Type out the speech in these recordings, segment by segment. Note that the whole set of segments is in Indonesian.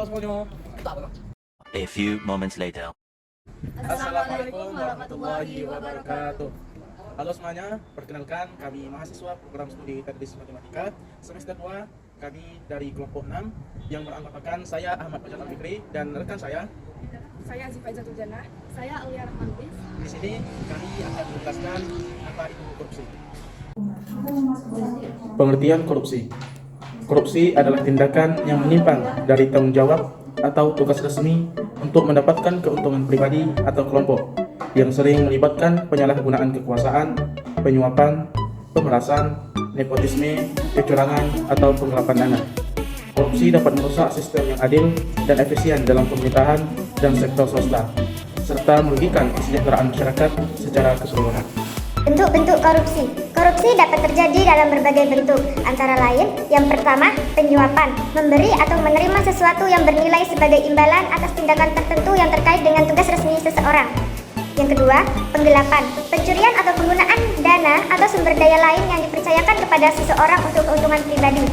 semuanya. A few moments later. Assalamualaikum warahmatullahi wabarakatuh. Halo semuanya, perkenalkan kami mahasiswa program studi Tadris Matematika semester 2. Kami dari kelompok 6 yang beranggotakan saya Ahmad Fajar Al-Fikri dan rekan saya Azifah Zatul Jannah. Saya Aulia Rahman Bis. Di sini kami akan menjelaskan apa itu korupsi. Pengertian korupsi. Korupsi adalah tindakan yang menyimpang dari tanggung jawab atau tugas resmi untuk mendapatkan keuntungan pribadi atau kelompok yang sering melibatkan penyalahgunaan kekuasaan, penyuapan, pemerasan, nepotisme, kecurangan, atau penggelapan dana. Korupsi dapat merusak sistem yang adil dan efisien dalam pemerintahan dan sektor swasta, serta merugikan kesejahteraan masyarakat secara keseluruhan. Bentuk-bentuk korupsi. Korupsi dapat terjadi dalam berbagai bentuk, antara lain yang pertama, penyuapan, memberi atau menerima sesuatu yang bernilai sebagai imbalan atas tindakan tertentu yang terkait dengan tugas resmi seseorang. Yang kedua, penggelapan, pencurian atau penggunaan dana atau sumber daya lain yang dipercayakan kepada seseorang untuk keuntungan pribadi.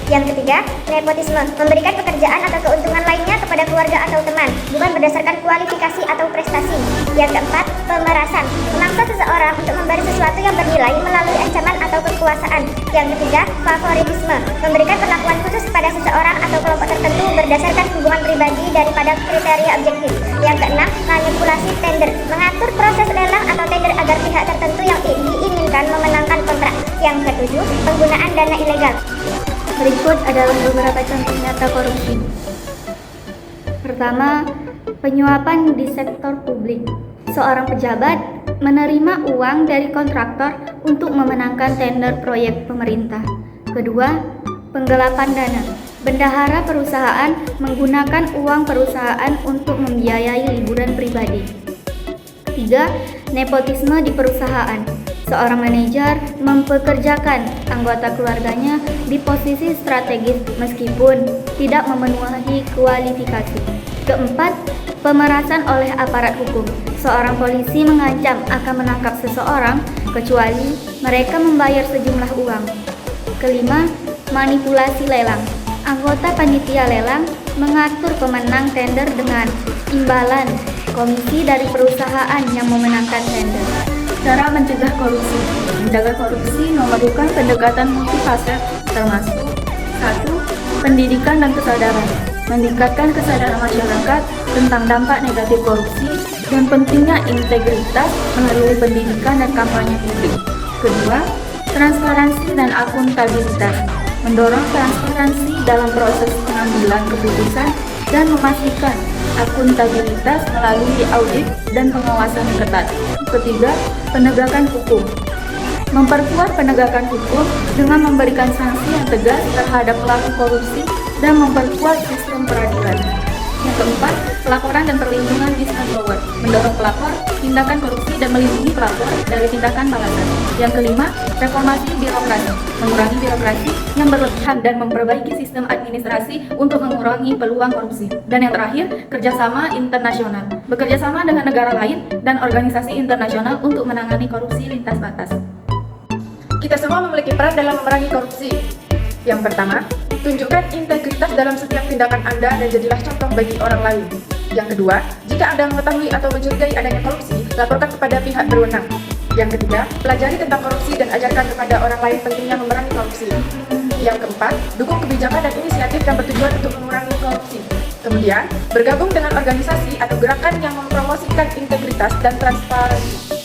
Yang ketiga, nepotisme, memberikan pekerjaan atau keuntungan lainnya kepada keluarga atau teman, bukan berdasarkan kualifikasi atau prestasi. Yang keempat, pemerasan, memaksa seseorang untuk memberi sesuatu yang bernilai melalui ancaman atau kekuasaan. Yang ketiga, favoritisme, memberikan perlakuan khusus pada seseorang atau kelompok tertentu berdasarkan hubungan pribadi daripada kriteria objektif. Yang keenam, manipulasi tender, mengatur proses lelang atau tender agar pihak tertentu yang diinginkan memenangkan kontrak. Yang ketujuh, penggunaan dana ilegal. Berikut adalah beberapa contoh nyata korupsi. Pertama, penyuapan di sektor publik. Seorang pejabat menerima uang dari kontraktor untuk memenangkan tender proyek pemerintah. Kedua, penggelapan dana. Bendahara perusahaan menggunakan uang perusahaan untuk membiayai liburan pribadi. Ketiga, nepotisme di perusahaan. Seorang manajer mempekerjakan anggota keluarganya di posisi strategis meskipun tidak memenuhi kualifikasi. Keempat, pemerasan oleh aparat hukum. Seorang polisi mengancam akan menangkap seseorang kecuali mereka membayar sejumlah uang. Kelima, manipulasi lelang. Anggota panitia lelang mengatur pemenang tender dengan imbalan komisi dari perusahaan yang memenangkan tender. Cara mencegah korupsi. Mencegah korupsi memerlukan pendekatan multifaset termasuk 1. Pendidikan dan kesadaran. Meningkatkan kesadaran masyarakat tentang dampak negatif korupsi dan pentingnya integritas melalui pendidikan dan kampanye publik. Kedua, transparansi dan akuntabilitas. Mendorong transparansi dalam proses pengambilan keputusan dan memastikan akuntabilitas melalui audit dan pengawasan ketat. Ketiga, penegakan hukum. Memperkuat penegakan hukum dengan memberikan sanksi yang tegas terhadap pelaku korupsi dan memperkuat sistem peradilan. Yang keempat, pelaporan dan perlindungan whistleblower. Mendorong pelapor tindakan korupsi dan melindungi pelapor dari tindakan balasan. Yang kelima, reformasi birokrasi. Mengurangi birokrasi yang berlebihan dan memperbaiki sistem administrasi untuk mengurangi peluang korupsi. Dan yang terakhir, kerjasama internasional. Bekerjasama dengan negara lain dan organisasi internasional untuk menangani korupsi lintas batas. Kita semua memiliki peran dalam memerangi korupsi. Yang pertama, tunjukkan integritas dalam setiap tindakan Anda dan jadilah contoh bagi orang lain. Yang kedua, jika Anda mengetahui atau mencurigai adanya korupsi, laporkan kepada pihak berwenang. Yang ketiga, pelajari tentang korupsi dan ajarkan kepada orang lain pentingnya memerangi korupsi. Yang keempat, dukung kebijakan dan inisiatif yang bertujuan untuk mengurangi korupsi. Kemudian, bergabung dengan organisasi atau gerakan yang mempromosikan integritas dan transparansi.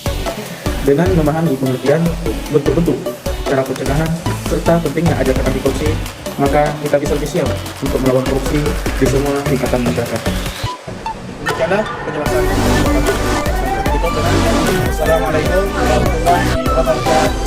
Dengan memahami pengertian, bentuk-bentuk, cara pencegahan, serta pentingnya ajakan anti korupsi, maka kita bisa lebih siap untuk melawan korupsi di semua tingkatan masyarakat. Demikianlah penjelasan. Assalamualaikum warahmatullahi wabarakatuh.